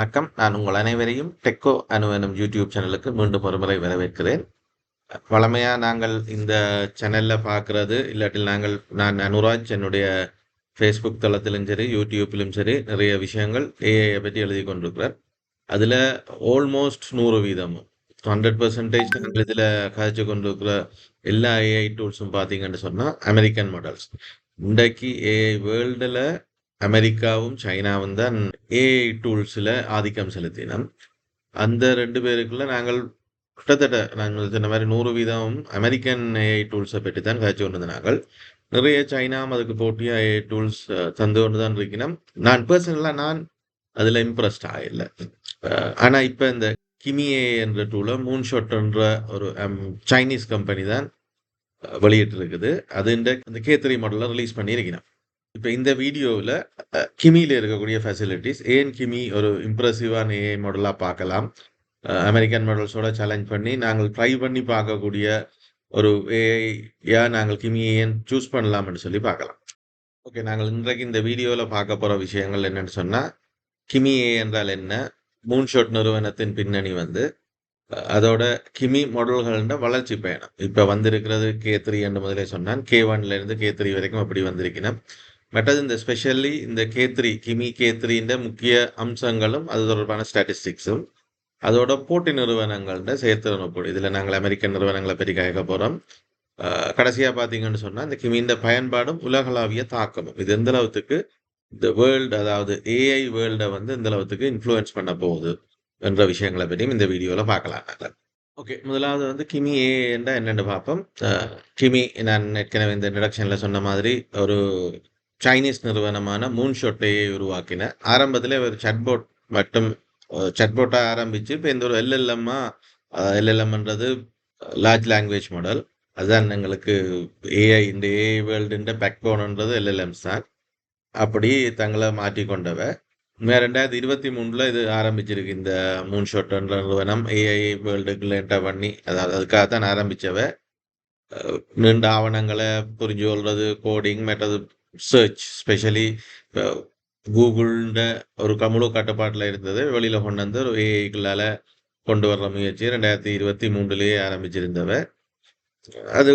வணக்கம். நான் உங்கள் அனைவரையும் டெக்கோ அனு எனும் யூடியூப் சேனலுக்கு மீண்டும் ஒருமுறை வரவேற்கிறேன். வழமையா நாங்கள் இந்த சேனல்ல பார்க்கிறது, இல்லாட்டில் நான் அனுராஜ் என்னுடைய ஃபேஸ்புக் தளத்திலும் சரி, யூடியூப்பிலும் சரி நிறைய விஷயங்கள் ஏஐ பற்றி எழுதி கொண்டிருக்கிறார். அதுல ஆல்மோஸ்ட் 100% 100% நாங்கள் இதுல கதைச்சு கொண்டிருக்கிற எல்லா ஏஐ டூல்ஸும் பார்த்தீங்கன்னு சொன்னா அமெரிக்கன் மாடல்ஸ். இன்றைக்கு ஏஐ வேர்ல்டுல அமெரிக்காவும் சைனாவும் தான் ஏஐ டூல்ஸ்ல ஆதிக்கம் செலுத்தினோம். அந்த 2 பேருக்குள்ள கிட்டத்தட்ட நாங்கள் சொன்ன மாரி 100% அமெரிக்கன் ஏஐ டூல்ஸ பற்றி தான் கதைச்சு கொண்டிருந்த நாங்கள். நிறைய சைனாவும் அதுக்கு போட்டியா ஏஐ டூல்ஸ் தந்து கொண்டு தான் இருக்கிறோம். நான் அதுல இம்ப்ரெஸ்ட் ஆகல. ஆனா இப்ப இந்த கிமி ஏஐ என்ற டூல மூன்ஷாட் என்ற ஒரு சைனீஸ் கம்பெனி தான் வெளியிட்டு இருக்குது. அது இந்த K3 மாடல்ல ரிலீஸ் பண்ணியிருக்கிறோம். இப்ப இந்த வீடியோவில் கிமியில் இருக்கக்கூடிய ஃபெசிலிட்டிஸ் ஏன் கிமி ஒரு இம்ப்ரெசிவான ஏஐ மாடலாக பார்க்கலாம், அமெரிக்கன் மாடல்ஸோட சேலஞ்ச் பண்ணி நாங்கள் ட்ரை பண்ணி பார்க்கக்கூடிய ஒரு ஏஐயா நாங்கள் கிமி ஏன் சூஸ் பண்ணலாம்னு சொல்லி பார்க்கலாம். ஓகே, நாங்கள் இன்றைக்கு இந்த வீடியோவில் பார்க்க போகிற விஷயங்கள் என்னன்னு சொன்னால், கிமி ஏ என்றால் என்ன, மூன்ஷாட் நிறுவனத்தின் பின்னணி வந்து அதோட கிமி மாடல்களோட வளர்ச்சி பயணம். இப்போ வந்திருக்கிறது K3 என்று முதலே சொன்னான், K1லேருந்து K3 வரைக்கும் அப்படி வந்திருக்கணும். மற்றது இந்த ஸ்பெஷலி இந்த கிமி K3 முக்கிய அம்சங்களும் அது தொடர்பான ஸ்டாட்டிஸ்டிக்ஸும் அதோட போட்டி நிறுவனங்கள்ட செயற்திறன் ஒப்பீடு. இதில் நாங்கள் அமெரிக்கன் நிறுவனங்களை பற்றி கேட்க போகிறோம். கடைசியாக பார்த்தீங்கன்னு சொன்னால் இந்த கிமியின் பயன்பாடும் உலகளாவிய தாக்கமும் இது எந்த அளவுக்கு இந்த வேர்ல்டு, அதாவது ஏஐ வேர்ல்டை வந்து எந்த அளவுக்கு இன்ஃப்ளூயன்ஸ் பண்ண போகுது என்ற விஷயங்களை பற்றியும் இந்த வீடியோவில் பார்க்கலாம் நாங்கள். ஓகே, முதலாவது வந்து கிமி ஏஐ என்றால் என்னென்னு பார்ப்போம். கிமி நான் ஏற்கனவே இந்த இன்ட்ரடக்ஷனில் சொன்ன மாதிரி ஒரு சைனீஸ் நிறுவனமான மூன்ஷாட் ஏஐ உருவாக்கின. ஆரம்பத்தில் ஒரு சட்போட் மட்டும் சட்போட்டாக ஆரம்பித்து இப்போ இந்த ஒரு எல்எல்எம்ன்றது லார்ஜ் லாங்குவேஜ் மாடல். அதுதான் எங்களுக்கு ஏஐ, இந்த ஏஐ வேர்ல்டுன்ற பேக்போன்ன்றது எல்எல்எம்ஸ் தான். அப்படி தங்களை மாற்றிக்கொண்டவ 2023 இது ஆரம்பிச்சிருக்கு. இந்த மூன்ஷாட்ன்ற நிறுவனம் ஏஐ வேர்ல்டுக்குள்ள என்டர் பண்ணி, அதாவது அதுக்காக தான் ஆரம்பித்தவ. நீண்ட ஆவணங்களை புரிஞ்சு கொள்வது, கோடிங், மற்றது சர்ச், ஸ்பெஷலி கூகுள்ட ஒரு முழு கட்டுப்பாட்டில் இருந்தது வெளியில் கொண்டு வந்து ஒரு ஏஐக்களால் கொண்டு வர்ற முயற்சி 2023 ஆரம்பிச்சிருந்தவ. அது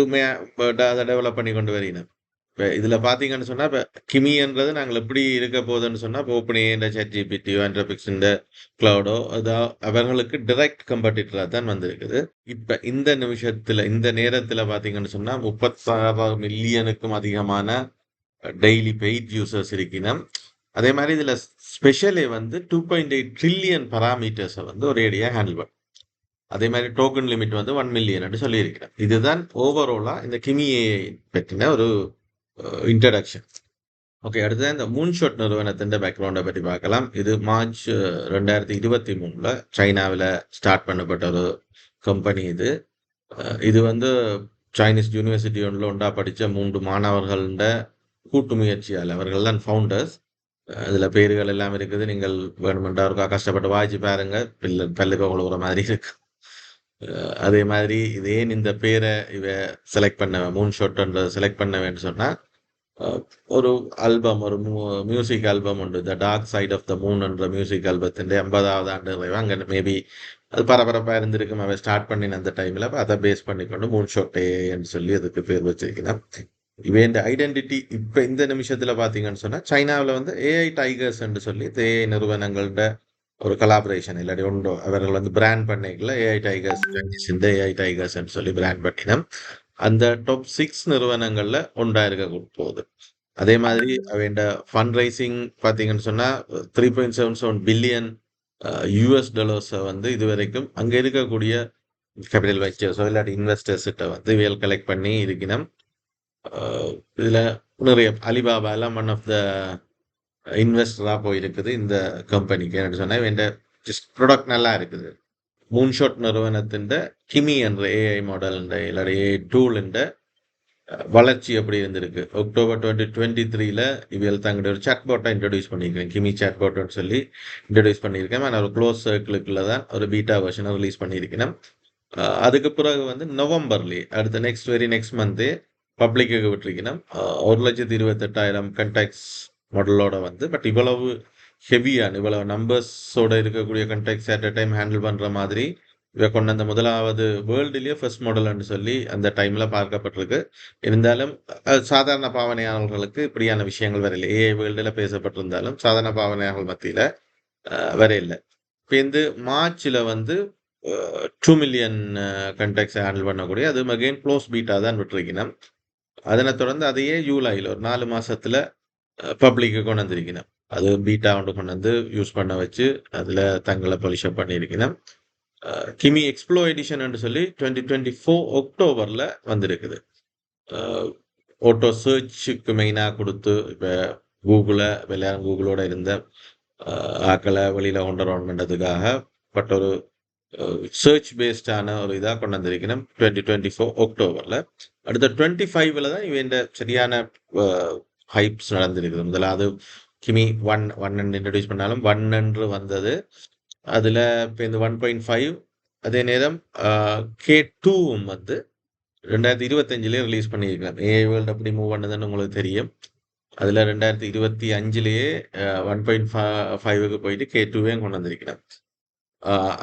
அதை டெவலப் பண்ணி கொண்டு வரீங்க. இப்போ இதில் பார்த்தீங்கன்னு சொன்னால், இப்போ கிமின்றது நாங்கள் எப்படி இருக்க போகுதுன்னு சொன்னால், இப்போ ஓப்பன் ஏஐ, ChatGPT, ஆண்ட்ரோபிக்ஸ், கிளவுடோ அவர்களுக்கு டைரக்ட் கம்பெட்டிட்டராக தான் வந்திருக்குது. இப்போ இந்த நிமிஷத்தில், இந்த நேரத்தில் பார்த்தீங்கன்னு சொன்னால் 36 மில்லியனுக்கும் அதிகமான டெய்லி பெய்ட் யூசர்ஸ் இருக்கணும். அதே மாதிரி இதில் ஸ்பெஷலே வந்து 2.8 ட்ரில்லியன் பராமீட்டர்ஸை வந்து ஒரேடியாக ஹேண்டில் பண்ணும். அதே மாதிரி டோக்கன் லிமிட் வந்து 1 மில்லியன் சொல்லியிருக்கிறேன். இதுதான் ஓவராலாக இந்த கிமி ஏஐ பற்றின ஒரு இன்ட்ரடக்ஷன். ஓகே, அடுத்தது இந்த மூன்ஷாட் நிறுவனத்தின் பேக்ரவுண்டை பற்றி பார்க்கலாம். இது மார்ச் 2023 சைனாவில் ஸ்டார்ட் பண்ணப்பட்ட ஒரு கம்பெனி. இது வந்து சைனீஸ் யூனிவர்சிட்டி ஒன்றா படித்த 3 மாணவர்கள கூட்டு முயற்சியால், அவர்கள் தான் ஃபவுண்டர்ஸ். அதில் பேர்கள் எல்லாம் இருக்குது. நீங்கள் வேணுமென்றா இருக்கா கஷ்டப்பட்டு வாய்ச்சி பாருங்க, பல்லுக்கு உழுவுற மாதிரி இருக்கு. அதே மாதிரி இதே இந்த பேரை செலக்ட் பண்ண மூன்ஷாட்ன்ற செலக்ட் பண்ண வேண்டும் சொன்னால், ஒரு ஆல்பம், ஒரு மியூசிக் ஆல்பம் உண்டு, the dark side of the moon என்ற மியூசிக் ஆல்பத்தின் 80வது ஆண்டு நிறைவு. அங்கே மேபி அது பரபரப்பாக இருந்திருக்கும் அவன் ஸ்டார்ட் பண்ணின அந்த டைமில். அதை பேஸ் பண்ணிக்கொண்டு மூன்ஷாட் ஏன்னு சொல்லி அதுக்கு பேர் வச்சிருக்கிறேன். இவன் ஐடென்டிட்டி இப்போ இந்த நிமிஷத்தில் பார்த்தீங்கன்னு சொன்னால், சைனாவில் வந்து ஏஐ டைகர்ஸ் என்று சொல்லி ஏஐ நிறுவனங்கள்ட ஒரு கலாபரேஷன் இல்லாட்டி உண்டோ, அவர்கள் வந்து பிராண்ட் பண்ணிக்கல ஏஐ டைகர்ஸ், இந்த ஏஐ டைகர்ஸ் சொல்லி பிராண்ட் பண்ணினோம். அந்த டாப் 6 நிறுவனங்கள்ல ஒன்றா இருக்க போகுது. அதே மாதிரி அவன் ஃபண்ட் ரைசிங் பார்த்தீங்கன்னு சொன்னால் 3.77 பில்லியன் US டாலர்ஸை வந்து இதுவரைக்கும் அங்கே இருக்கக்கூடிய கேபிட்டல் வெஞ்சர்ஸோ இல்லாட்டி இன்வெஸ்டர்ஸ் கிட்ட வந்து இவைகள் கலெக்ட் பண்ணி இருக்கணும். இதில் நிறைய அலிபாபா எல்லாம் ஒன் ஆஃப் த இன்வெஸ்டராக போயிருக்குது இந்த கம்பெனிக்கு. என்ன சொன்னால் வேண்ட ப்ராடக்ட் நல்லா இருக்குது. மூன்ஷாட் நிறுவனத்தின் கிமி என்ற ஏஐ மாடல் இல்லாட்டி ஏஐ டூல் வளர்ச்சி எப்படி இருந்திருக்கு. October 2023 இவைகள் தங்களுடைய ஒரு சாட்பாட்டை இன்ட்ரடியூஸ் பண்ணியிருக்கேன். கிமி சாட்பாட்னு சொல்லி இன்ட்ரடியூஸ் பண்ணியிருக்கேன். நான் ஒரு க்ளோஸ் சர்க்கிளுக்குள்ள தான் ஒரு பீட்டா வெர்ஷனை ரிலீஸ் பண்ணியிருக்கேன். அதுக்கு பிறகு வந்து நவம்பர்லேயே அடுத்த நெக்ஸ்ட் மந்த்தே பப்ளிக்கு விட்டுருக்கணும். 1,28,000 கண்டாக்ட்ஸ் மாடலோட வந்து. பட் இவ்வளவு ஹெவியான இவ்வளவு நம்பர்ஸோட இருக்கக்கூடிய கண்டெக்ட்ஸ் அட் அ டைம் ஹேண்டில் பண்ற மாதிரி இவ கொண்ட அந்த முதலாவது வேர்ல்டுலயே ஃபர்ஸ்ட் மாடல்னு சொல்லி அந்த டைம்ல பார்க்கப்பட்டிருக்கு. இருந்தாலும் சாதாரண பாவனையாளர்களுக்கு இப்படியான விஷயங்கள் வரையில ஏஐ வேர்ல்டுல பேசப்பட்டிருந்தாலும் சாதாரண பாவனையாளர்கள் மத்தியில வரையில்லை. இப்போ இந்த மார்ச்ல வந்து 2 மில்லியன் கண்டெக்ட்ஸ் ஹேண்டில் பண்ணக்கூடிய அது அகைன் க்ளோஸ் பீட்டா தான் விட்டுருக்கணும். அதனை தொடர்ந்து அதையே ஜூலையில் ஒரு 4 மாசத்துல பப்ளிக்கு கொண்டு வந்திருக்கணும். அது பீட்டா ஒன்று கொண்டு வந்து யூஸ் பண்ண வச்சு அதுல தங்களை பொலிஷப் பண்ணியிருக்கணும். கிமி எக்ஸ்ப்ளோ எடிஷன் சொல்லி 2024 அக்டோபர்ல வந்திருக்குது. ஆட்டோ சர்ச்சுக்கு மெயினாக கொடுத்து இப்போ எல்லாரும் கூகுளோட இருந்த ஆக்களை வெளியில கொண்டு வரணுன்றதுக்காக பட் ஒரு சர்ச் பேஸ்டான ஒரு இதாக கொண்டு வந்திருக்கணும் 2024 அக்டோபர்ல. அடுத்த 25ல தான் இவன் சரியான ஹைப்ஸ் நடந்திருக்குது. முதலாவது கிமி ஒன் இன்ட்ரடியூஸ் பண்ணாலும் 1 என்று வந்தது. அதுல இப்போ இந்த 1.5 அதே நேரம் K2வும் வந்து 2025லயே ரிலீஸ் பண்ணியிருக்கலாம். ஏஐ வேர்ல்டு அப்படி மூவ் பண்ணதுன்னு உங்களுக்கு தெரியும். அதுல 2025லயே 1.5க்கு போயிட்டு K2வையும் கொண்டு வந்திருக்கிறேன்.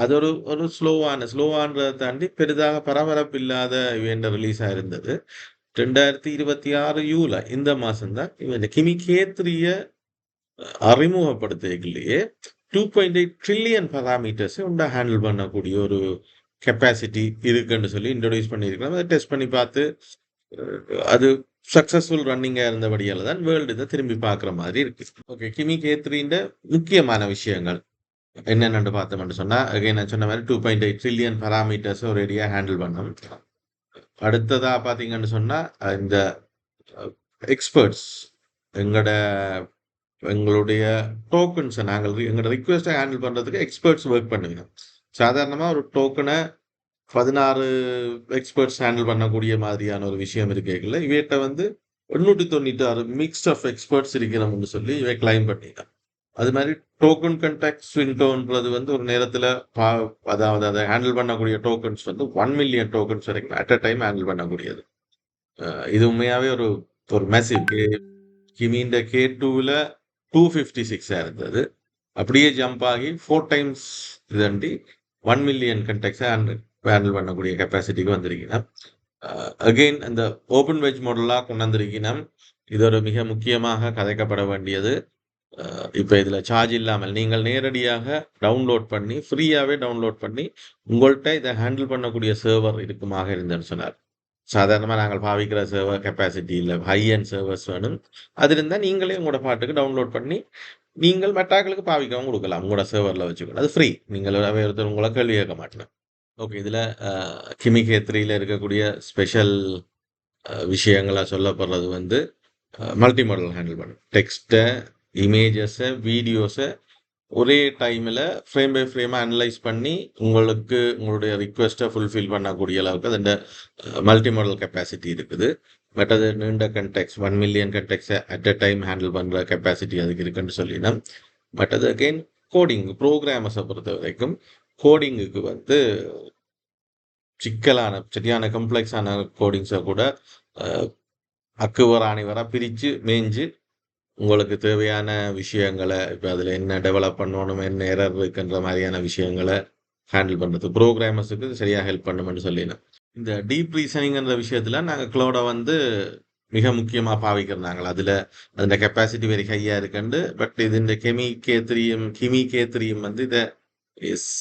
அது ஒரு ஸ்லோவான்றதை தாண்டி பெரிதாக பரபரப்பு இல்லாத இவெண்ட் ரிலீஸ் ஆயிருந்தது. 2026 ஜூலை இந்த மாசம் தான் இந்த கிமி K3 அறிமுகப்படுத்திலேயே 2.8 ட்ரில்லியன் பராமீட்டர்ஸ் உண்டா ஹேண்டில் பண்ணக்கூடிய ஒரு கெப்பாசிட்டி இருக்குன்னு சொல்லி இன்ட்ரோடியூஸ் பண்ணியிருக்கிறோம். அதை டெஸ்ட் பண்ணி பார்த்து அது சக்சஸ்ஃபுல் ரன்னிங்கா இருந்தபடியால தான் வேர்ல்டு இதை திரும்பி பார்க்குற மாதிரி இருக்கு. ஓகே, கிமி K3 முக்கியமான விஷயங்கள் என்னென்னு பார்த்தோம்னு சொன்னா நான் சொன்ன மாதிரி 2.8 ட்ரில்லியன் பராமீட்டர்ஸ் ஒரு ஏரியா ஹேண்டில் பண்ணோம். அடுத்ததா பார்த்தீங்கன்னு சொன்னா இந்த எக்ஸ்பர்ட்ஸ் எங்களுடைய டோக்கன்ஸை எங்களோட ரிக்வெஸ்ட்டை ஹேண்டில் பண்றதுக்கு எக்ஸ்பர்ட்ஸ் ஒர்க் பண்ணுவீங்க. சாதாரணமா ஒரு டோக்கனை 16 எக்ஸ்பர்ட்ஸ் ஹேண்டில் பண்ணக்கூடிய மாதிரியான ஒரு விஷயம் இருக்குல்ல, இவைகிட்ட வந்து 896 மிக்ஸ்ட் ஆஃப் எக்ஸ்பர்ட்ஸ் இருக்கணும்னு சொல்லி இவை கிளைம் பண்ணிட்டாங்க. அது மாதிரி டோக்கன் கண்டாக்ட் விண்டோன்றது வந்து ஒரு நேரத்துல அதாவது அதை ஹேண்டில் பண்ணக்கூடிய டோக்கன்ஸ் வந்து 1 மில்லியன் டோக்கன்ஸ் வரைக்கும் அட் அ டைம் ஹேண்டில் பண்ணக்கூடியது. இது உண்மையாவே ஒரு மெசிவ். கிமின்ற K2ல 256 இருந்தது. அப்படியே ஜம்ப் ஆகி 4 டைம்ஸ் இதண்டி 1 மில்லியன் கண்டாக்ட்ஸை ஹேண்டில் பண்ணக்கூடிய கெப்பாசிட்டிக்கு வந்திருக்கணும். அகெயின் அந்த ஓப்பன் வெஜ் மாடலாக கொண்டு வந்திருக்கணும். இது ஒரு மிக முக்கியமாக கதைக்கப்பட வேண்டியது. இப்போ இதில் சார்ஜ் இல்லாமல் நீங்கள் நேரடியாக டவுன்லோட் பண்ணி ஃப்ரீயாகவே டவுன்லோட் பண்ணி உங்கள்கிட்ட இதை ஹேண்டில் பண்ணக்கூடிய சர்வர் இருக்குமாக இருந்தேன்னு சொன்னார். சாதாரணமாக நாங்கள் பாவிக்கிற சர்வர் கெப்பாசிட்டி இல்லை, ஹை அண்ட் சர்வர்ஸ் வேணும். அது இருந்தால் நீங்களே உங்களோட பாட்டுக்கு டவுன்லோட் பண்ணி நீங்கள் மெட்டாக்களுக்கு பாவிக்கவும் கொடுக்கலாம். உங்களோட சர்வரில் வச்சுக்கணும். அது ஃப்ரீ. நீங்கள் ஒருத்தர் உங்களை கேள்வி கேட்க மாட்டேன். ஓகே, இதில் கிமி K3ல இருக்கக்கூடிய ஸ்பெஷல் விஷயங்களா சொல்லப்படுறது வந்து மல்டி மாடல் ஹேண்டில் பண்ணும். டெக்ஸ்ட்டை, இமேஜஸை, வீடியோஸை ஒரே டைமில் ஃப்ரேம் பை ஃப்ரேமாக அனலைஸ் பண்ணி உங்களுடைய ரிக்வெஸ்ட்டை ஃபுல்ஃபில் பண்ணக்கூடிய அளவுக்கு அந்த மல்டி மாடல் கெப்பாசிட்டி இருக்குது. பட் அது நீண்ட கண்டெக்ட்ஸ் 1 மில்லியன் கண்டெக்ட்ஸை அட் அ டைம் ஹேண்டில் பண்ணுற கெப்பாசிட்டி அதுக்கு இருக்குன்னு சொல்லினா. பட் அது அகெயின் கோடிங் ப்ரோக்ராமர்ஸை பொறுத்த வரைக்கும் கோடிங்குக்கு வந்து சரியான கம்ப்ளெக்ஸான கோடிங்ஸை கூட அக்குவர் அனைவராக பிரித்து மேய்ஞ்சு உங்களுக்கு தேவையான விஷயங்களை இப்போ அதில் என்ன டெவலப் பண்ணணும், என்ன எரர் இருக்குன்ற மாதிரியான விஷயங்களை ஹேண்டில் பண்ணுறது ப்ரோக்ராமர்ஸுக்கு சரியாக ஹெல்ப் பண்ணணும்னு சொல்லினோம். இந்த டீப் ரீசனிங்ன்ற விஷயத்தில் நாங்கள் க்ளௌடை வந்து மிக முக்கியமாக பாவிக்கிறாங்க. அதில் அந்த கெப்பாசிட்டி வெரி ஹையாக இருக்குண்டு. பட் இது இந்த கிமி K3 வந்து இதை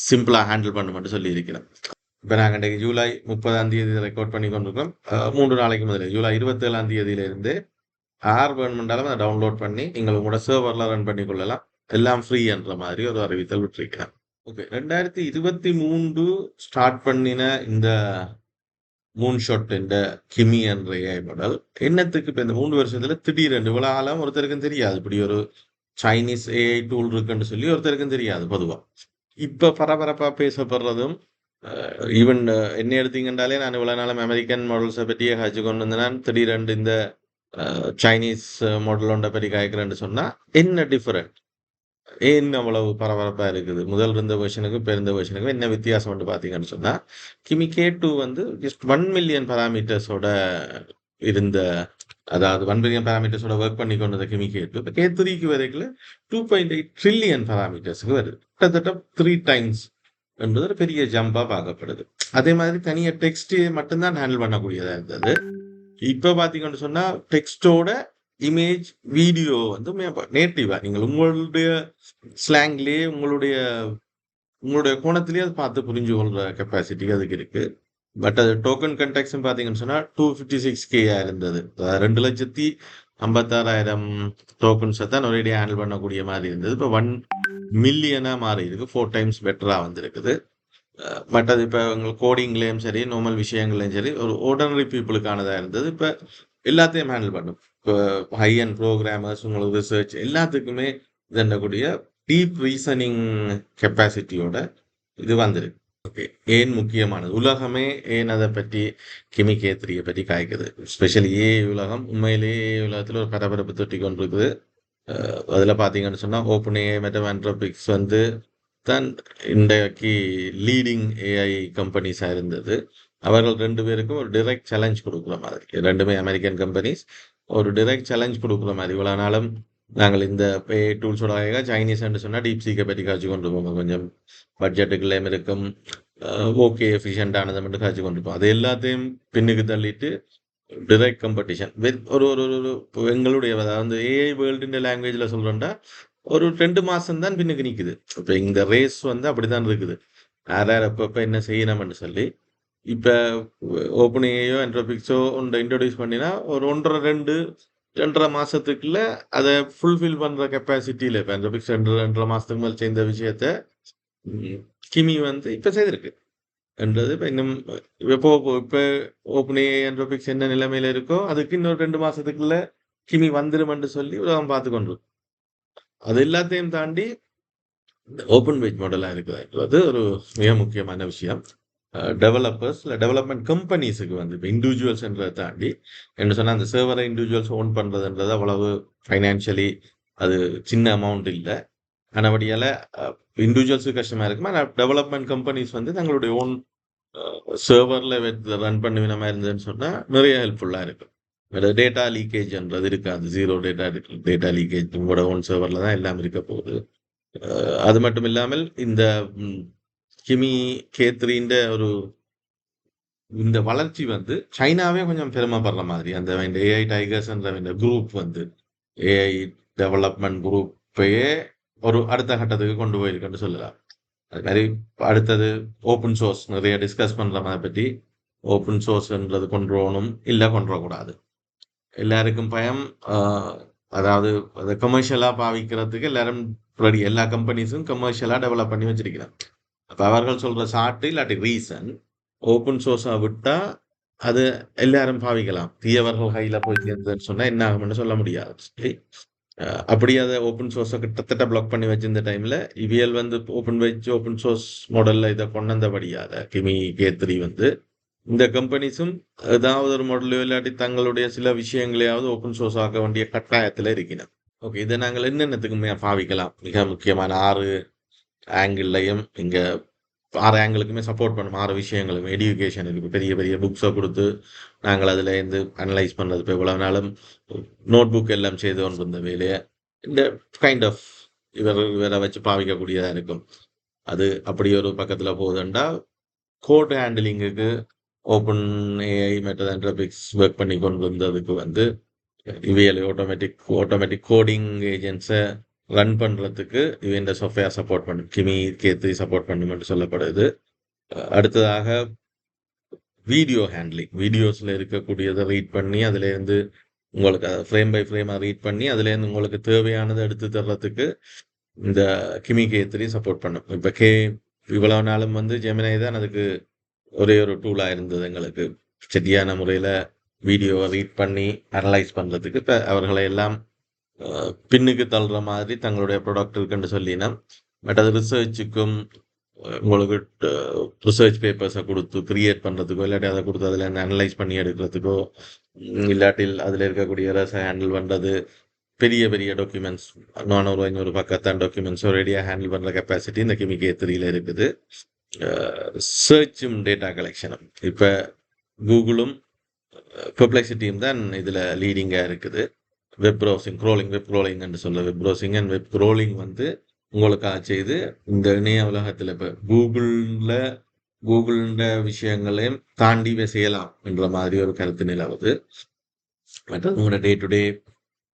சிம்பிளாக ஹேண்டில் பண்ணணும்னு சொல்லியிருக்கிறோம். இப்போ நாங்கள் இன்றைக்கு ஜூலை 30 ரெக்கார்ட் பண்ணி கொண்டிருக்கிறோம். 3 நாளைக்கு முதல்ல ஜூலை 27 யார் வேணுமென்றாலும் அதை டவுன்லோட் பண்ணி நீங்கள் உங்களோட சர்வரில் ரன் பண்ணி கொள்ளலாம். எல்லாம் ஃப்ரீ என்ற மாதிரி ஒரு அறிவித்தல் விட்டுருக்கிறேன். ஓகே, 2023 ஸ்டார்ட் பண்ணின இந்த மூன்ஷாட் என்ற கிமி என்ற ஏஐ மாடல் என்னத்துக்கு இப்போ இந்த 3 வருஷத்துல திடீரென்று இவ்வளோ ஆழம் ஒருத்தருக்கும் தெரியாது. இப்படி ஒரு சைனீஸ் ஏஐ டூல் இருக்குன்னு சொல்லி ஒருத்தருக்கும் தெரியாது பொதுவாக. இப்போ பரபரப்பாக பேசப்படுறதும் ஈவன் என்ன எடுத்தீங்கன்றாலே நான் இவ்வளோ நாளும் அமெரிக்கன் மாடல்ஸை பற்றியே காய்ச்சி கொண்டு வந்தேன். திடீரென்று இந்த சைனீஸ் மாடல் ஒன்றை பற்றி காய்க்கிறேன்னு சொன்னால் என்ன டிஃபரெண்ட், ஏன் அவ்வளவு பரபரப்பாக இருக்குது, முதல் இருந்த வெர்ஷனுக்கும் இப்போ இருந்த வெர்ஷனுக்கும் என்ன வித்தியாசம் வந்து பார்த்தீங்கன்னு சொன்னால் கிமி K2 வந்து ஜஸ்ட் 1 மில்லியன் பராமீட்டர்ஸோட இருந்த அதாவது 1 பில்லியன் பாராமீட்டர்ஸோட ஒர்க் பண்ணி கொண்டது கிமி கே2. இப்போ கே3க்கு வரைக்கும் 2.8 ட்ரில்லியன் பாராமீட்டர்ஸுக்கு வருது. கிட்டத்தட்ட 3 டைம்ஸ் என்பது ஒரு பெரிய ஜம்பா பார்க்கப்படுது. அதே மாதிரி தனியாக டெக்ஸ்ட் மட்டும்தான் ஹேண்டில் பண்ணக்கூடியதாக இருந்தது. இப்போ பார்த்தீங்கன்னு சொன்னா டெக்ஸ்டோட இமேஜ், வீடியோ வந்து நேட்டிவா நீங்கள் உங்களுடைய ஸ்லாங்லேயே உங்களுடைய கோணத்திலேயே அதை பார்த்து புரிஞ்சு கொள்ற கெப்பாசிட்டி அதுக்கு இருக்கு. பட் அது டோக்கன் கன்டெக்ட்னு பார்த்தீங்கன்னு சொன்னா 256K இருந்தது. 2,56,000 டோக்கன்ஸை தான் ஒரேடியாக ஹேண்டில் பண்ணக்கூடிய மாதிரி இருந்தது. இப்போ 1 மில்லியனா மாறி இருக்கு. 4 டைம்ஸ் பெட்டரா வந்திருக்குது. பட் அது இப்போ உங்களுக்கு கோடிங்லேயும் சரி, நார்மல் விஷயங்கள்லையும் சரி, ஒரு ஆர்டினரி பீப்புளுக்கானதாக இருந்தது. இப்போ எல்லாத்தையும் ஹேண்டில் பண்ணும். இப்போ ஹை அண்ட் ப்ரோக்ராமர்ஸ், உங்களுக்கு ரிசர்ச் எல்லாத்துக்குமே இதண்டக்கூடிய டீப் ரீசனிங் கெப்பாசிட்டியோட இது வந்திருக்கு. ஓகே, ஏன் முக்கியமானது? உலகமே ஏன் அதை பற்றி கிமி கே3 பற்றி காய்க்குது? ஸ்பெஷலி ஏஐ உலகம் உண்மையிலேயே ஏஐ உலகத்தில் ஒரு பரபரப்பு தொட்டி கொண்டிருக்குது. அதில் பார்த்தீங்கன்னு சொன்னால் ஓப்பன் ஏஐ மற்றும் ஆண்ட்ரோபிக்ஸ் வந்து தான் இன்றைக்கு லீடிங் ஏஐ கம்பெனிஸாக இருந்தது. அவர்கள் 2 பேருக்கும் ஒரு டிரெக்ட் சேலஞ்ச் கொடுக்குற மாதிரி, 2மே அமெரிக்கன் கம்பெனிஸ், ஒரு டிரெக்ட் சேலஞ்ச் கொடுக்குற மாதிரி. இவ்வளோ நாளும் நாங்கள் இந்த ஏஐ டூல்ஸோட சைனீஸ்ன்னு சொன்னால் டீப் சீக்கை பற்றி காய்ச்சி கொண்டு போவோம். கொஞ்சம் பட்ஜெட்டுக்குள்ளேயும் இருக்கும், ஓகே எஃபிஷியண்டானதை மட்டும் காய்ச்சி கொண்டு போவோம். அது எல்லாத்தையும் பின்னுக்கு தள்ளிட்டு டிரெக்ட் காம்படிஷன் வித் ஒரு ஒரு ஒரு எங்களுடைய அதாவது ஏஐ வேர்ல்டுன்ற லாங்குவேஜில் சொல்கிறோம்னா ஒரு 2 மாதம் தான் பின்னுக்கு நிற்குது. இப்போ இந்த ரேஸ் வந்து அப்படிதான் இருக்குது. யார் யார் எப்போ என்ன செய்யணும்னு சொல்லி இப்போ ஓப்பன் ஏஐயோ என்ட்ரோபிக்ஸோ ஒன்று இன்ட்ரடியூஸ் பண்ணினா ஒரு 2.5 மாதத்துக்குள்ள அதை ஃபுல்ஃபில் பண்ணுற கெப்பாசிட்டியில் இப்போ என்ட்ரோபிக்ஸ் 2.5 மாதத்துக்கு மேலே செய்த விஷயத்த கிமி வந்து இப்போ செய்திருக்கு என்றது. இப்போ இன்னும் இப்போ ஓப்பன் ஏஐ என்ட்ரோபிக்ஸ் என்ன நிலைமையில இருக்கோ அதுக்கு இன்னொரு 2 மாதத்துக்குள்ள கிமி வந்துருமென்று சொல்லி உலகம் பார்த்து கொண்டு அது எல்லாத்தையும் தாண்டி ஓப்பன் பேஜ் மாடலாக இருக்குதுன்றது ஒரு மிக முக்கியமான விஷயம். டெவலப்பர்ஸ் இல்லை டெவலப்மெண்ட் கம்பெனிஸுக்கு வந்து இப்போ இண்டிவிஜுவல்ஸ்ன்றதை தாண்டி என்ன சொன்னால் அந்த சர்வரை இண்டிவிஜுவல்ஸ் ஓன் பண்ணுறதுன்றது அவ்வளவு ஃபைனான்ஷியலி அது சின்ன அமௌண்ட் இல்லை. ஆனபடியால் இண்டிவிஜுவல்ஸுக்கு கஷ்டமாக இருக்கும். ஆனால் டெவலப்மெண்ட் கம்பெனிஸ் வந்து தங்களுடைய ஓன் சர்வரில் ரன் பண்ணுவின மாதிரி இருந்ததுன்னு சொன்னால் நிறைய ஹெல்ப்ஃபுல்லாக இருக்கும். டேட்டா லீக்கேஜ்ன்றது இருக்காது. ஜீரோ டேட்டா லீக்கேஜ் உங்களோட ஓன் சர்வரில் தான் எல்லாம் இருக்க போகுது. அது மட்டும் இல்லாமல் இந்த கிமி கே3ன்ற ஒரு இந்த வளர்ச்சி வந்து சைனாவே கொஞ்சம் பெருமைப்படுற மாதிரி அந்த ஏஐ டைகர்ஸ்ன்ற குரூப் வந்து ஏஐ டெவலப்மெண்ட் குரூப்பையே ஒரு அடுத்த கட்டத்துக்கு கொண்டு போயிருக்குன்னு சொல்லலாம். அது மாதிரி அடுத்தது ஓப்பன் சோர்ஸ் நிறைய டிஸ்கஸ் பண்ணுற மாதிரி பற்றி ஓப்பன் சோர்ஸ்ன்றது கொண்டு வரணும் இல்லை கொண்டு வரக்கூடாது. எல்லாருக்கும் பயம். அதாவது அதை கமர்ஷியலாக பாவிக்கிறதுக்கு எல்லாரும் ரெடி. எல்லா கம்பெனிஸும் கமர்ஷியலாக டெவலப் பண்ணி வச்சிருக்கிறாங்க. அப்போ அவர்கள் சொல்கிற சாட்டு இல்லாட்டி ரீசன் ஓப்பன் சோர்ஸாக விட்டால் அது எல்லாரும் பாவிக்கலாம். தீயவர்கள் கையில் போய் சேர்ந்ததுன்னு சொன்னால் என்ன ஆகும்னு சொல்ல முடியாது. சரி, அப்படி அதை ஓப்பன் சோர்ஸை கிட்டத்தட்ட பிளாக் பண்ணி வச்சிருந்த டைமில் இவியல் வந்து ஓப்பன் சோர்ஸ் மாடலில் இதை கொண்டு வந்தபடியாத கிமி கே3 வந்து இந்த கம்பெனிஸும் ஏதாவது ஒரு மாடலோ இல்லாட்டி தங்களுடைய சில விஷயங்களையாவது ஓப்பன் சோர்ஸ் ஆக்க வேண்டிய கட்டாயத்தில் இருக்கிறோம். ஓகே, இதை நாங்கள் என்னென்னத்துக்குமே பாவிக்கலாம்? மிக முக்கியமான 6 ஆங்கிள்லையும் இங்கே 6 ஆங்கிளுக்குமே சப்போர்ட் பண்ணும். 6 விஷயங்களும் எடியூகேஷனுக்கு பெரிய பெரிய புக்ஸை கொடுத்து நாங்கள் அதில் இருந்து அனலைஸ் பண்ணுறது. இப்போ இவ்வளவு நாளும் நோட் புக் எல்லாம் செய்து கொண்டு இருந்த வேலையை இந்த கைண்ட் ஆஃப் இவரை வச்சு பாவிக்கக்கூடியதாக இருக்கும். அது அப்படி ஒரு பக்கத்தில் போகுதுண்டா கோட் ஹேண்டிலிங்குக்கு ஓப்பன் ஏஐ மெட்டட் ஆண்ட்ரோபிக்ஸ் ஒர்க் பண்ணி கொண்டு வந்ததுக்கு வந்து இவையில் ஆட்டோமேட்டிக் கோடிங் ஏஜென்ட்ஸை ரன் பண்ணுறதுக்கு இந்த சாஃப்ட்வேர் சப்போர்ட் பண்ணும். கிமி கே3 சப்போர்ட் பண்ணுமென்று சொல்லப்படுது. அடுத்ததாக வீடியோ ஹேண்ட்லிங், வீடியோஸில் இருக்கக்கூடியதை ரீட் பண்ணி அதுலேருந்து உங்களுக்கு அதை ஃப்ரேம் பை ஃப்ரேமாக ரீட் பண்ணி அதுலேருந்து உங்களுக்கு தேவையானதை எடுத்து தர்றதுக்கு இந்த கிமி கே3 சப்போர்ட் பண்ணும். இப்போ இவ்வளவு நாளும் வந்து ஜெமினை தான் அதுக்கு ஒரே ஒரு டூலாக இருந்தது எங்களுக்கு சரியான முறையில் வீடியோவை ரீட் பண்ணி அனலைஸ் பண்ணுறதுக்கு. இப்போ அவர்களை எல்லாம் பின்னுக்கு தள்ளுற மாதிரி தங்களுடைய ப்ராடக்ட் இருக்குன்னு சொல்லினா. பட் அது ரிசர்ச்சுக்கும் உங்களுக்கு ரிசர்ச் பேப்பர்ஸை கொடுத்து கிரியேட் பண்ணுறதுக்கோ இல்லாட்டி அதை கொடுத்து அதில் அனலைஸ் பண்ணி எடுக்கிறதுக்கோ இல்லாட்டில் அதில் இருக்கக்கூடிய ரசை ஹேண்டில் பண்ணுறது பெரிய பெரிய டாக்குமெண்ட்ஸ் 400-500 பக்கத்தான் டாக்குமெண்ட்ஸ் ரெடியாக ஹேண்டில் பண்ணுற கெப்பாசிட்டி இந்த கிமி கே3ல இருக்குது. சர்ச்சும் டேட்டா கலெக்ஷனும் இப்போ கூகுளும் பெர்ப்ளெக்சிட்டியும் தான் இதில் லீடிங்காக இருக்குது. Web browsing crawling web crawling என்று சொல்ல web browsing and web crawling வந்து உங்களுக்காக செய்து இந்த இணைய உலகத்தில் இப்போ கூகுள்ன்ற விஷயங்களையும் தாண்டி செய்யலாம் என்ற மாதிரி ஒரு கருத்து நிலவுது. மற்றது உங்களோட டே டு டே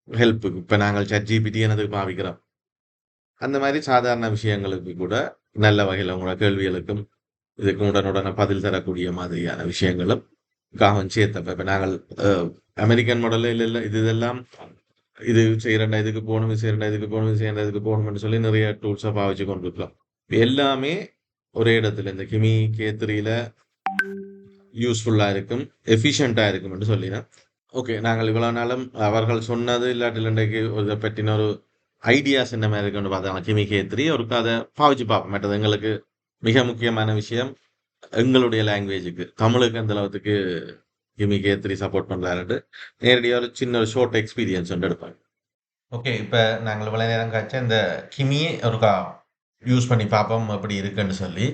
ஹெல்ப்புக்கு இப்போ நாங்கள் ChatGPT எனதுக்கு பாவிக்கிறோம். அந்த மாதிரி சாதாரண விஷயங்களுக்கு கூட நல்ல வகையில் உங்களோட கேள்விகளுக்கும் இதுக்கு உடனுடனே பதில் தரக்கூடிய மாதிரியான விஷயங்களும் காகம் சேர்த்தப்ப இப்போ நாங்கள் அமெரிக்கன் மாடலில் இல்லை இதெல்லாம் இது செய்கிறேன்டா இதுக்கு போகணும் இது செய்கிறேன்டா இதுக்கு போகணும் இது செய்யறா இதுக்கு போகணும்னு சொல்லி நிறைய டூல்ஸை பாவிச்சு கொண்டிருக்கிறோம். எல்லாமே ஒரே இடத்துல இந்த கிமி K3ல யூஸ்ஃபுல்லாக இருக்கும், எஃபிஷியண்ட்டாக இருக்கும்னு சொல்லினேன். ஓகே, நாங்கள் இவ்வளோ நாளும் அவர்கள் சொன்னது இல்லாட்டில் இன்றைக்கு இதை பற்றின ஒரு ஐடியாஸ் என்ன மாதிரி இருக்குன்னு பார்த்தாங்க. கிமி K3 ஒருக்கு அதை பாவிச்சு பார்ப்போம். மற்றது எங்களுக்கு மிக முக்கியமான விஷயம் எங்களுடைய லாங்குவேஜுக்கு தமிழுக்கு அந்த அளவுக்கு கிமி K3 சப்போர்ட் பண்ணுறாருட்டு நேரடியாக ஒரு சின்ன ஒரு ஷார்ட் எக்ஸ்பீரியன்ஸ் வந்து எடுப்பாங்க. ஓகே, இப்போ நாங்கள் இவ்வளோ நேரம் காய்ச்சா இந்த கிமியை ஒருக்கா யூஸ் பண்ணி பார்ப்போம் அப்படி இருக்குன்னு சொல்லி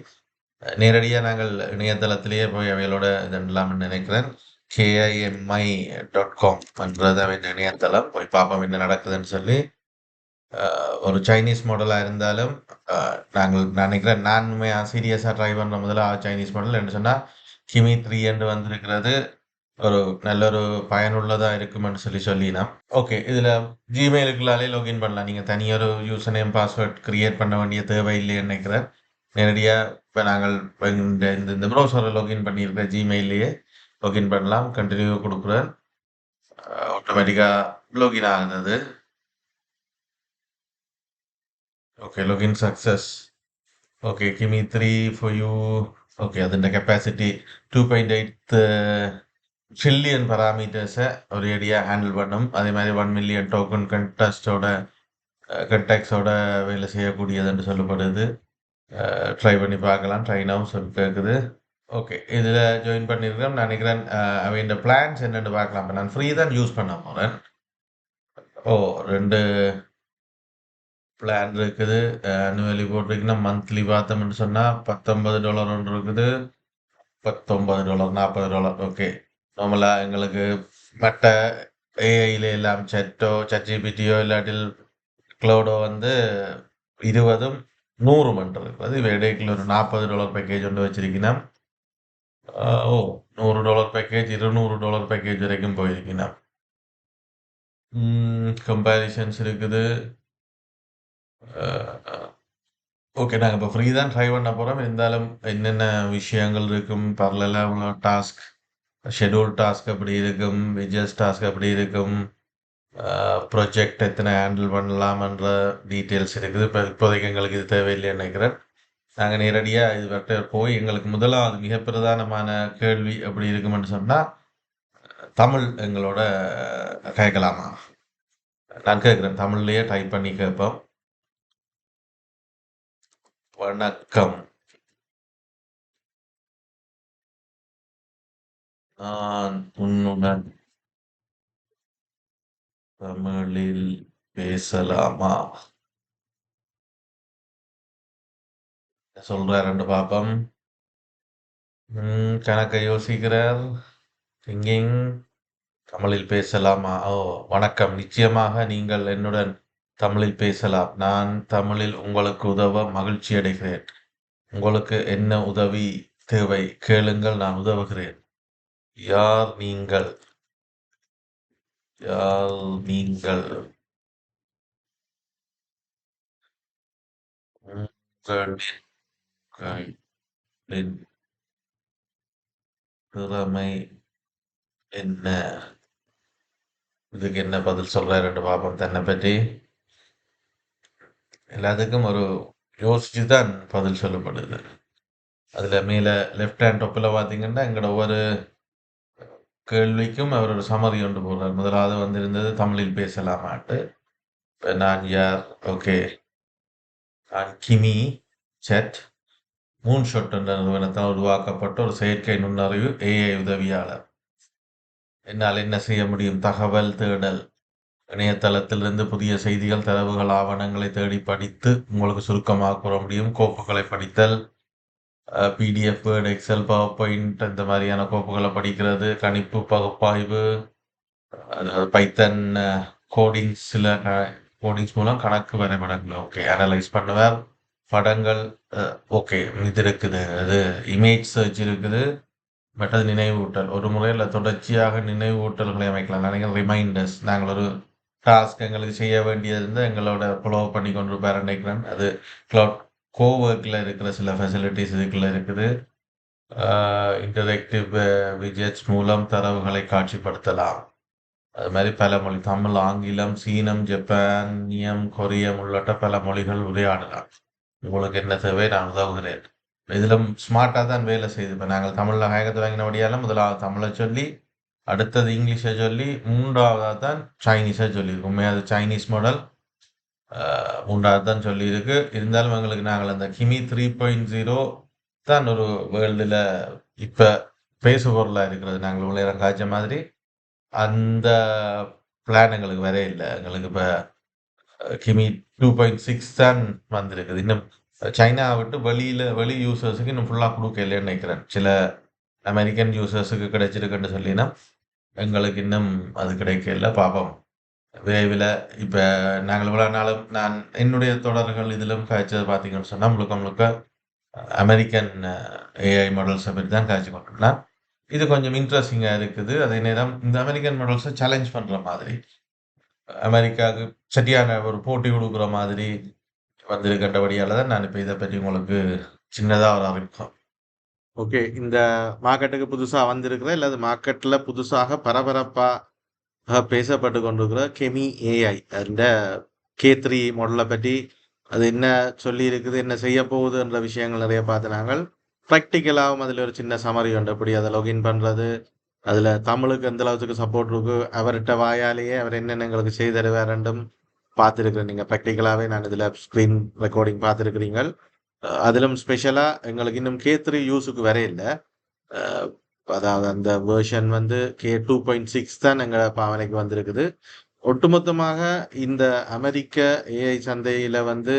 நேரடியாக நாங்கள் இணையதளத்திலேயே போய் அவைகளோட இதெல்லாம்னு நினைக்கிறேன். KIMI.com பண்ணுறது அவன் இணையதளம் போய் பார்ப்போம் என்ன நடக்குதுன்னு சொல்லி. ஒரு சைனீஸ் மாடலாக இருந்தாலும் நாங்கள் நினைக்கிறேன் நானுமே சீரியஸாக ட்ரை பண்ணுற முதல்ல சைனீஸ் மாடல் என்ன சொன்னால் கிமி 3 என்று வந்திருக்கிறது ஒரு நல்ல ஒரு பயனுள்ளதாக இருக்குமென்னு சொல்லினா. ஓகே, இதில் ஜிமெயிலுக்குள்ளாலே லாகின் பண்ணலாம். நீங்கள் தனியாக ஒரு யூசர் நேம் பாஸ்வேர்ட் க்ரியேட் பண்ண வேண்டிய தேவை இல்லைன்னு நினைக்கிறேன். நேரடியாக இப்போ நாங்கள் இந்த ப்ரௌசரை லாகின் பண்ணியிருக்கிற ஜிமெயிலேயே லாகின் பண்ணலாம். கண்டினியூ கொடுக்குறேன், ஆட்டோமேட்டிக்காக லாகின் ஆகுது. Okay, login success. Okay, Kimi 3 for you. Okay, അതിൻ്റെ കപ്പാസിറ്റി 2.8 ட்ரில்லியன் பராமீட்டர்ஸை ஒரு ஏடியாக ஹேண்டில் பண்ணும். அதே மாதிரி 1 மில்லியன் டோக்கன் கண்டாக்ட்ஸோட வேலை செய்யக்கூடியதுன்னு சொல்லப்படுது. ட்ரை பண்ணி பார்க்கலாம். ட்ரை நவ் சொல்லி கேட்குது. ஓகே, இதில் ஜாயின் பண்ணியிருக்கேன். நான் நினைக்கிறேன் அவன் பிளான்ஸ் என்னென்னு பார்க்கலாம். இப்போ நான் ஃப்ரீ தான் யூஸ் பண்ண போகிறேன். 2 பிளான் இருக்குது. ஆனுவலி போட்டிருக்குன்னா மந்த்லி பார்த்தோம்னு சொன்னால் $19 ஒன்று இருக்குது, $19, $40. ஓகே, நார்மலாக எங்களுக்கு மற்ற ஏஐயில் எல்லாம் ChatGPTயோ இல்லாட்டில் க்ளவுடோ வந்து 20, 100 இருக்குது. இவை இடைக்குள்ள ஒரு $40 பேக்கேஜ் ஒன்று வச்சிருக்கீங்கன்னா $100 பேக்கேஜ், $200 பேக்கேஜ் வரைக்கும் போயிருக்கீங்கன்னா கம்பேரிசன்ஸ் இருக்குது. ஓகே, நாங்கள் இப்போ ஃப்ரீ தான் ட்ரை பண்ண போகிறோம். இருந்தாலும் என்னென்ன விஷயங்கள் இருக்கும் பரலெல்லாம் அவ்வளோ டாஸ்க் ஷெடியூல் டாஸ்க் அப்படி இருக்கும், விஜஸ் டாஸ்க் அப்படி இருக்கும், ப்ரொஜெக்ட் எத்தனை ஹேண்டில் பண்ணலாம்ன்ற டீட்டெயில்ஸ் இருக்குது. இப்போ இப்போதைக்கு எங்களுக்கு இது தேவையில்லைன்னு நினைக்கிறேன். நாங்கள் நேரடியாக இது போய் எங்களுக்கு முதலாவது மிக பிரதானமான கேள்வி எப்படி இருக்குமென்னு சொன்னால் தமிழ் எங்களோட கேட்கலாமா? நான் கேட்குறேன், தமிழ்லேயே டைப் பண்ணி கேட்போம். வணக்கம், நான் உன்னுடன் தமிழில் பேசலாமா சொல்றாருன்னு பாப்போம். கணக்கை யோசிக்கிறார். திங்கிங். தமிழில் பேசலாமா? வணக்கம், நிச்சயமாக நீங்கள் என்னுடன் தமிழில் பேசலாம். நான் தமிழில் உங்களுக்கு உதவ மகிழ்ச்சி அடைகிறேன். உங்களுக்கு என்ன உதவி தேவை கேளுங்கள், நான் உதவுகிறேன். யார் நீங்கள்? உங்களின் திறமை என்ன? இதுக்கு என்ன பதில் சொல்றாருன்னு பாப்போம். தன்னை பற்றி எல்லாத்துக்கும் ஒரு யோசிச்சு தான் பதில் சொல்லப்படுது. அதில் மேலே லெஃப்ட் ஹேண்ட் டொப்பில் பார்த்தீங்கன்னா எங்களோட ஒவ்வொரு கேள்விக்கும் அவர் ஒரு சம்மரி கொண்டு போடுறார். முதலாவது வந்திருந்தது தமிழில் பேசலாமாட்டு. இப்போ நான் யார்? ஓகே, நான் கிமி செட் மூன்ஷாட் என்ற நிறுவனத்தால் உருவாக்கப்பட்ட ஒரு செயற்கை நுண்ணறிவு ஏஐ உதவியாளர். என்னால் என்ன செய்ய முடியும்? தகவல் தேடல், இணையதளத்திலிருந்து புதிய செய்திகள், தரவுகள், ஆவணங்களை தேடி படித்து உங்களுக்கு சுருக்கமாக கூற முடியும். கோப்புகளை படித்தல், PDF, Word, Excel, PowerPoint இந்த மாதிரியான கோப்புகளை படிக்கிறது, கணிப்பு, பகுப்பாய்வு, அதாவது பைத்தன் கோடிங்ஸ், சில கோடிங்ஸ் மூலம் கணக்கு வரைபடங்கள் ஓகே அனலைஸ் பண்ணுவேன். படங்கள் ஓகே இது இருக்குது, அது இமேஜ் சர்ச் இருக்குது. பட் அது நினைவூட்டல் ஒரு முறையில் தொடர்ச்சியாக நினைவூட்டல்களை அமைக்கலாம். நினைக்கிற ரிமைண்டர்ஸ், நாங்கள் ஒரு டாஸ்க் எங்களுக்கு செய்ய வேண்டியது இருந்தால் எங்களோட ஃபாலோ பண்ணி கொண்டு இருப்பார் நினைக்கிறேன். அது க்ளவுட் கோவர்க்கில் இருக்கிற சில ஃபெசிலிட்டிஸ் இதுக்குள்ள இருக்குது. இன்டராக்டிவ் விஜெட்ஸ் மூலம் தரவுகளை காட்சிப்படுத்தலாம். அது மாதிரி பல மொழி, தமிழ், ஆங்கிலம், சீனம், ஜப்பானியம், கொரியம் உள்ளிட்ட பல மொழிகள் உரையாடலாம். உங்களுக்கு என்ன தேவை நான் உதவுகிறேன். இதிலும் ஸ்மார்ட்டாக தான் வேலை செய்யுது. இப்போ நாங்கள் தமிழில் ஹேகத்தை வாங்கினபடியால் முதலாவது தமிழை சொல்லி, அடுத்தது இங்கிலீஷை சொல்லி, மூன்றாவதாக தான் சைனீஸை சொல்லியிருக்கு. உண்மையாக அது சைனீஸ் மாடல் மூன்றாவது தான் சொல்லியிருக்கு. இருந்தாலும் எங்களுக்கு நாங்கள் அந்த கிமி 3.0 தான் ஒரு வேர்ல்டில் இப்போ பேசுபொருளாக இருக்கிறது. நாங்கள் உலகம் காய்ச்ச மாதிரி அந்த பிளான் எங்களுக்கு வரே இல்லை. எங்களுக்கு இப்போ கிமி 2.6 தான் வந்திருக்குது. இன்னும் சைனா விட்டு வெளி யூசர்ஸுக்கு இன்னும் ஃபுல்லாக கொடுக்கலன்னு நினைக்கிறேன். சில அமெரிக்கன் யூசர்ஸுக்கு கிடைச்சிருக்குன்னு சொல்லினா எங்களுக்கு இன்னும் அது கிடைக்கல. பாப்போம் விரைவில். இப்போ நாங்கள் இவ்வளோ நாளும் நான் என்னுடைய தொடர்கள் இதிலும் காய்ச்சது பார்த்தீங்கன்னு சொன்னால் முழுக்க முழுக்க அமெரிக்கன் ஏஐ மாடல்ஸை பற்றி தான் காய்ச்சி கொண்டிருந்தேன். இது கொஞ்சம் இன்ட்ரெஸ்டிங்காக இருக்குது. அதே நேரம் இந்த அமெரிக்கன் மாடல்ஸை சேலஞ்ச் பண்ணுற மாதிரி, அமெரிக்காவுக்கு சரியான ஒரு போட்டி கொடுக்குற மாதிரி வந்திருக்கின்றபடியால் தான் நான் இப்போ இதை பற்றி உங்களுக்கு சின்னதாக ஒரு அறிமுகம். ஓகே, இந்த மார்க்கெட்டுக்கு புதுசாக வந்திருக்கிற இல்லை மார்க்கெட்டில் புதுசாக பரபரப்பாக பேசப்பட்டு கொண்டிருக்கிற கெமி ஏஐ அந்த K3 மாடலை பற்றி அது என்ன சொல்லி இருக்குது, என்ன செய்ய போகுதுன்ற விஷயங்கள் நிறைய பார்த்து நாங்கள் ப்ராக்டிக்கலாகவும் அதில் ஒரு சின்ன சமரி உண்டு. எப்படி அதை லொகின் பண்ணுறது, அதில் தமிழுக்கு எந்த அளவுக்கு சப்போர்ட் இருக்கு, அவர்கிட்ட வாயாலேயே அவர் என்னென்ன எங்களுக்கு செய்து தருவாருன்றும் பார்த்துருக்குறேன். நீங்கள் ப்ராக்டிக்கலாகவே நான் இதில் ஸ்க்ரீன் ரெக்கார்டிங் பார்த்துருக்குறீங்க. அதிலும் ஸ்பெஷலாக எங்களுக்கு இன்னும் K3 யூஸுக்கு வர இல்லை. அதாவது அந்த வேர்ஷன் வந்து K2.6 தான் எங்கள் பாவனைக்கு வந்திருக்குது. ஒட்டுமொத்தமாக இந்த அமெரிக்க ஏஐ சந்தையில் வந்து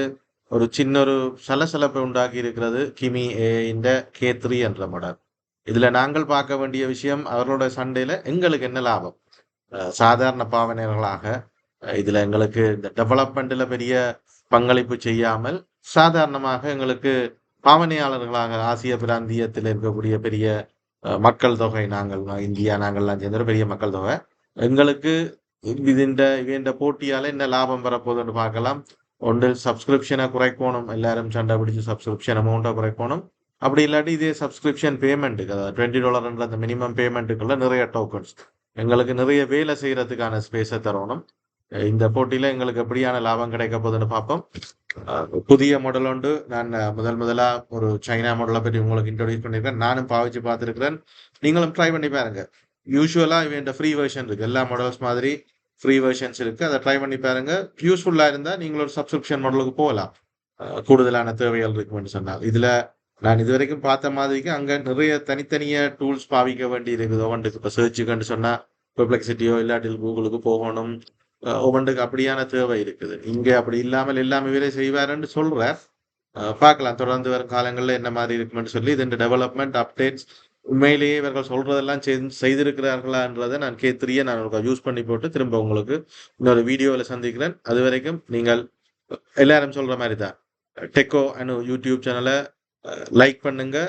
ஒரு சின்ன ஒரு சலசலப்பை உண்டாக்கி இருக்கிறது கிமி ஏஐ K3 என்ற மாடல். இதில் நாங்கள் பார்க்க வேண்டிய விஷயம், அவர்களோட சண்டையில் எங்களுக்கு என்ன லாபம். சாதாரண பாவனைகளாக இதில் எங்களுக்கு இந்த டெவலப்மெண்ட்டில் பெரிய பங்களிப்பு செய்யாமல் சாதாரணமாக எங்களுக்கு பாவனையாளர்களாக ஆசிய பிராந்தியத்தில் இருக்கக்கூடிய பெரிய மக்கள் தொகை, நாங்கள் இந்தியா நாங்கள்லாம் சேர்ந்த பெரிய மக்கள் தொகை, எங்களுக்கு இவண்ட போட்டியால் என்ன லாபம் வரப்போகுதுன்னு பார்க்கலாம். ஒன்று சப்ஸ்கிரிப்ஷனை குறைக்கணும், எல்லாரும் சண்டை பிடிச்சி சப்ஸ்கிரிப்ஷன் அமௌண்ட்டை குறைக்கணும். அப்படி இல்லாட்டி இதே சப்ஸ்கிரிப்ஷன் பேமெண்ட்டுக்கு, அதாவது $20 அந்த மினிமம் பேமெண்ட்டுக்குள்ள நிறைய டோக்கன்ஸ் எங்களுக்கு நிறைய வேலை செய்கிறதுக்கான ஸ்பேஸை தரணும். இந்த போட்டியில் எங்களுக்கு எப்படியான லாபம் கிடைக்க போகுதுன்னு பார்ப்போம். புதிய மாடல் உண்டு. நான் முதலாக ஒரு சைனா மாடலை பற்றி உங்களுக்கு இன்ட்ரோடியூஸ் பண்ணியிருக்கேன். நானும் பாவிச்சு பார்த்துருக்கிறேன். நீங்களும் ட்ரை பண்ணி பாருங்க. யூஸ்வலாக இவன் ஃப்ரீ வெர்ஷன் இருக்குது, எல்லா மாடல்ஸ் மாதிரி ஃப்ரீ வெர்ஷன்ஸ் இருக்குது. அதை ட்ரை பண்ணி பாருங்க. யூஸ்ஃபுல்லாக இருந்தால் நீங்களும் ஒரு சப்ஸ்கிரிப்ஷன் மாடலுக்கு போகலாம், கூடுதலான தேவைகள் இருக்குன்னு சொன்னால். இதில் நான் இது வரைக்கும் பார்த்த மாதிரிக்கு அங்கே நிறைய தனித்தனியாக டூல்ஸ் பாவிக்க வேண்டி இருக்குது. ஒவ்வொன்றுக்கு இப்போ சர்ச்சுக்குன்னு சொன்னால் பெர்ப்ளெக்சிட்டியோ இல்லாட்டில் கூகுளுக்கு போகணும், ஒவ்வொன்றுக்கு அப்படியான தேவை இருக்குது. இங்கே அப்படி இல்லாமல் எல்லாமே இவரே செய்வாருன்னு சொல்கிறார். பார்க்கலாம் தொடர்ந்து வரும் காலங்களில் என்ன மாதிரி இருக்குமென்னு சொல்லி. இது டெவலப்மெண்ட் அப்டேட்ஸ் உண்மையிலேயே இவர்கள் சொல்றதெல்லாம் செய்திருக்கிறார்களான்றதை நான் K3 நான் யூஸ் பண்ணி போட்டு திரும்ப உங்களுக்கு இன்னொரு வீடியோவில் சந்திக்கிறேன். அது வரைக்கும் நீங்கள் எல்லாரும் சொல்ற மாதிரி தான் டெக்கோ அனு யூடியூப் சேனலை லைக் பண்ணுங்க,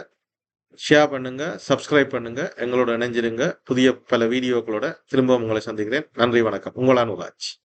ஷேர் பண்ணுங்க, சப்ஸ்கிரைப் பண்ணுங்க, எங்களோட இணைஞ்சிருங்க. புதிய பல வீடியோக்களோட திரும்ப உங்களை சந்திக்கிறேன். நன்றி, வணக்கம். உங்களான உராஜ்.